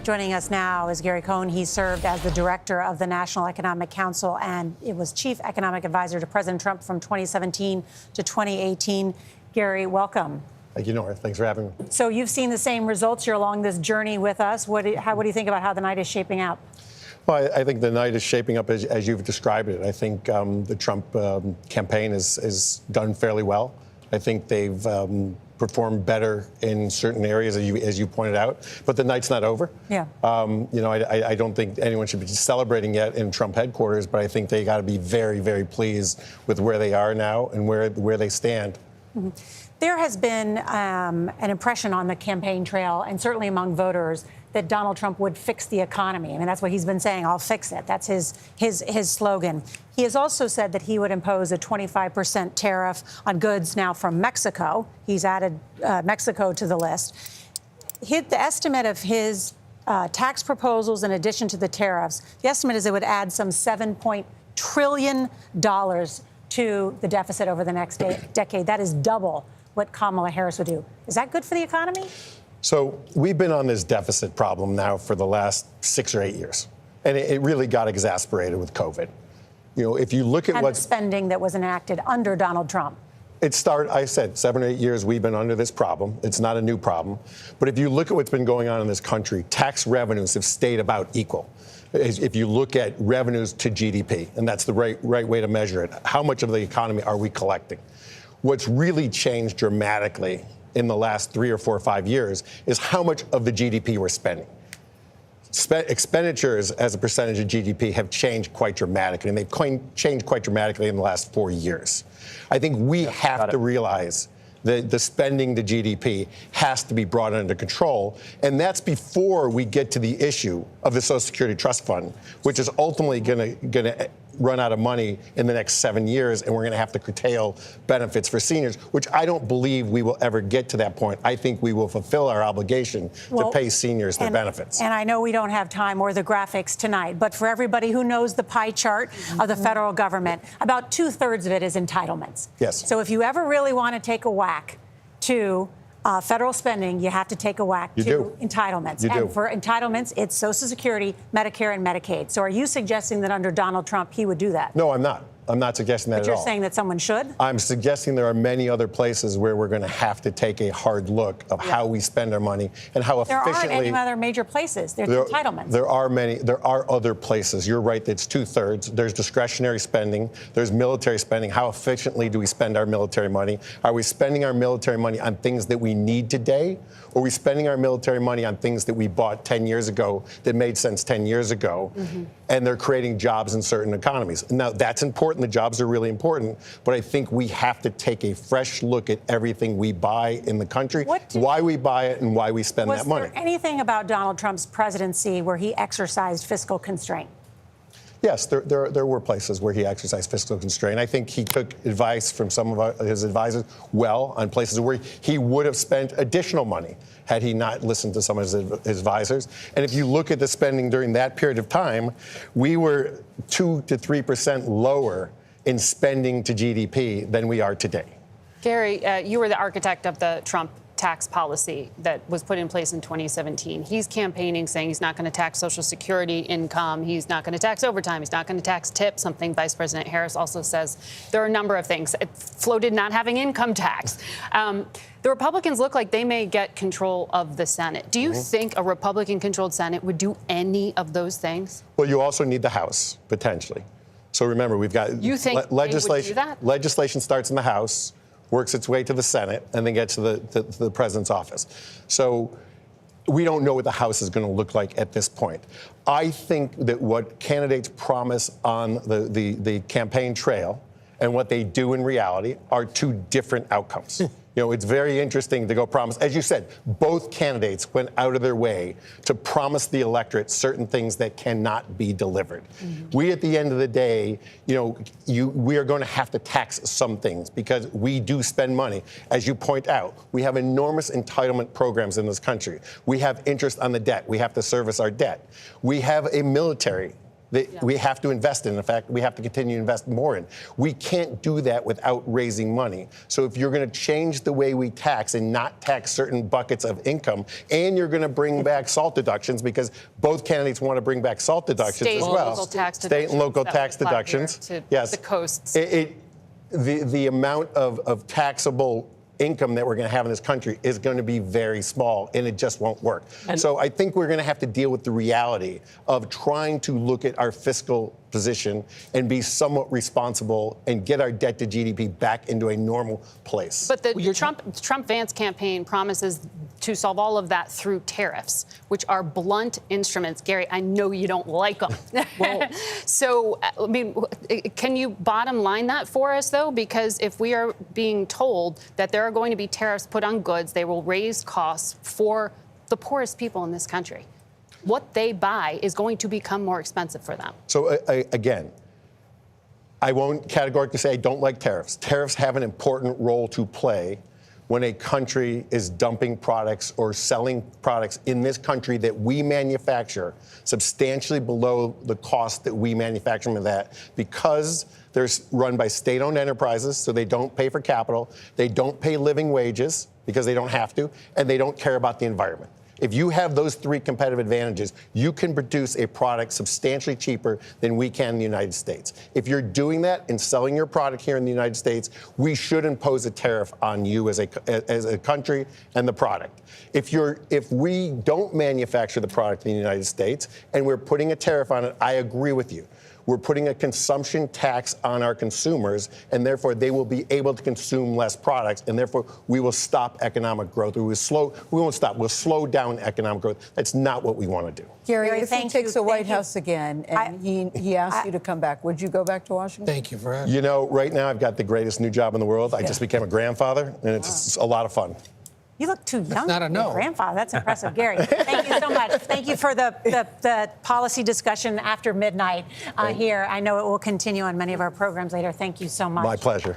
Joining us now is Gary Cohn. He served as the director of the National Economic Council and it was chief economic advisor to President Trump from 2017 to 2018. Gary, welcome. Thank you, Nora. Thanks for having me. So you've seen the same results. You're along this journey with us. What do you think about how the night is shaping out? Well, I think the night is shaping up as you've described it. I think the Trump campaign is done fairly well. I think they've performed better in certain areas, as you pointed out. But the night's not over. Yeah. I don't think anyone should be celebrating yet in Trump headquarters, but I think they got to be very, very pleased with where they are now and where they stand. Mm-hmm. There has been an impression on the campaign trail, and certainly among voters, that Donald Trump would fix the economy. I mean, that's what he's been saying, I'll fix it. That's his slogan. He has also said that he would impose a 25% tariff on goods now from Mexico. He's added Mexico to the list. The estimate of his tax proposals in addition to the tariffs, the estimate is it would add some $7 trillion to the deficit over the next decade. That is double what Kamala Harris would do. Is that good for the economy? So we've been on this deficit problem now for the last 6 or 8 years, and it really got exasperated with COVID. You know, if you look at the spending that was enacted under Donald Trump. It started, I said, 7 or 8 years we've been under this problem. It's not a new problem. But if you look at what's been going on in this country, tax revenues have stayed about equal. If you look at revenues to GDP, and that's the right way to measure it, how much of the economy are we collecting? What's really changed dramatically in the last 3 or 4 or 5 years is how much of the GDP we're spending. Expenditures as a percentage of GDP have changed quite dramatically, and they've changed quite dramatically in the last 4 years. I think we have to realize that the spending to GDP has to be brought under control, and that's before we get to the issue of the Social Security Trust Fund, which is ultimately going to run out of money in the next 7 years, and we're going to have to curtail benefits for seniors, which I don't believe we will ever get to that point. I think we will fulfill our obligation to pay seniors their benefits. And I know we don't have time or the graphics tonight, but for everybody who knows the pie chart of the federal government, about 2/3 of it is entitlements. Yes. So if you ever really want to take a whack to federal spending, you have to take a whack to entitlements. And for entitlements, it's Social Security, Medicare, and Medicaid. So are you suggesting that under Donald Trump, he would do that? No, I'm not. I'm not suggesting that at all. But you're saying that someone should? I'm suggesting there are many other places where we're going to have to take a hard look of how we spend our money and how efficiently. There aren't any other major places. There's entitlements. There are many. There are other places. You're right. It's 2/3. There's discretionary spending. There's military spending. How efficiently do we spend our military money? Are we spending our military money on things that we need today? Or are we spending our military money on things that we bought 10 years ago that made sense 10 years ago? And they're creating jobs in certain economies. Now, that's important. The jobs are really important. But I think we have to take a fresh look at everything we buy in the country, why we buy it and why we spend that money. Was there anything about Donald Trump's presidency where he exercised fiscal constraint? Yes, there were places where he exercised fiscal constraint. I think he took advice from some of his advisors on places where he would have spent additional money had he not listened to some of his advisors. And if you look at the spending during that period of time, we were 2 to 3% lower in spending to GDP than we are today. Gary, you were the architect of the Trump tax policy that was put in place in 2017. He's campaigning saying he's not going to tax Social Security income. He's not going to tax overtime. He's not going to tax tips, something Vice President Harris also says. There are a number of things. It floated not having income tax. The Republicans look like they may get control of the Senate. Do you think a Republican-controlled Senate would do any of those things? Well, you also need the House, potentially. So remember, we've got legislation. Legislation starts in the House, works its way to the Senate, and then gets to the president's office. So we don't know what the House is going to look like at this point. I think that what candidates promise on the campaign trail and what they do in reality are two different outcomes. You know, it's very interesting to go promise. As you said, both candidates went out of their way to promise the electorate certain things that cannot be delivered. We, at the end of the day, we are going to have to tax some things because we do spend money. As you point out, we have enormous entitlement programs in this country. We have interest on the debt. We have to service our debt. We have a military that we have to invest in. In fact, we have to continue to invest more in. We can't do that without raising money. So if you're going to change the way we tax and not tax certain buckets of income, and you're going to bring back SALT deductions, because both candidates want to bring back SALT deductions as well. State and local tax deductions. To yes. the coasts. The amount of taxable income that we're going to have in this country is going to be very small, and it just won't work. So I think we're going to have to deal with the reality of trying to look at our fiscal position and be somewhat responsible and get our debt to GDP back into a normal place. But the Trump-Vance campaign promises to solve all of that through tariffs, which are blunt instruments. Gary, I know you don't like them. So, I mean, can you bottom line that for us, though? Because if we are being told that there are going to be tariffs put on goods, they will raise costs for the poorest people in this country. What they buy is going to become more expensive for them. So, again, I won't categorically say I don't like tariffs. Tariffs have an important role to play when a country is dumping products or selling products in this country that we manufacture substantially below the cost that we manufacture them at, because they're run by state-owned enterprises, so they don't pay for capital, they don't pay living wages because they don't have to, and they don't care about the environment. If you have those three competitive advantages, you can produce a product substantially cheaper than we can in the United States. If you're doing that and selling your product here in the United States, we should impose a tariff on you as a country and the product. If we don't manufacture the product in the United States and we're putting a tariff on it, I agree with you. We're putting a consumption tax on our consumers, and therefore they will be able to consume less products, and therefore we will stop economic growth. We'll slow down economic growth. That's not what we want to do. Gary, if he takes the White House again and he asks you to come back, would you go back to Washington? Thank you for having me. You know, right now I've got the greatest new job in the world. I just became a grandfather, and it's a lot of fun. You look too young. not a to be no. Grandfather, that's impressive. Gary, thank you so much. Thank you for the policy discussion after midnight here. I know it will continue on many of our programs later. Thank you so much. My pleasure.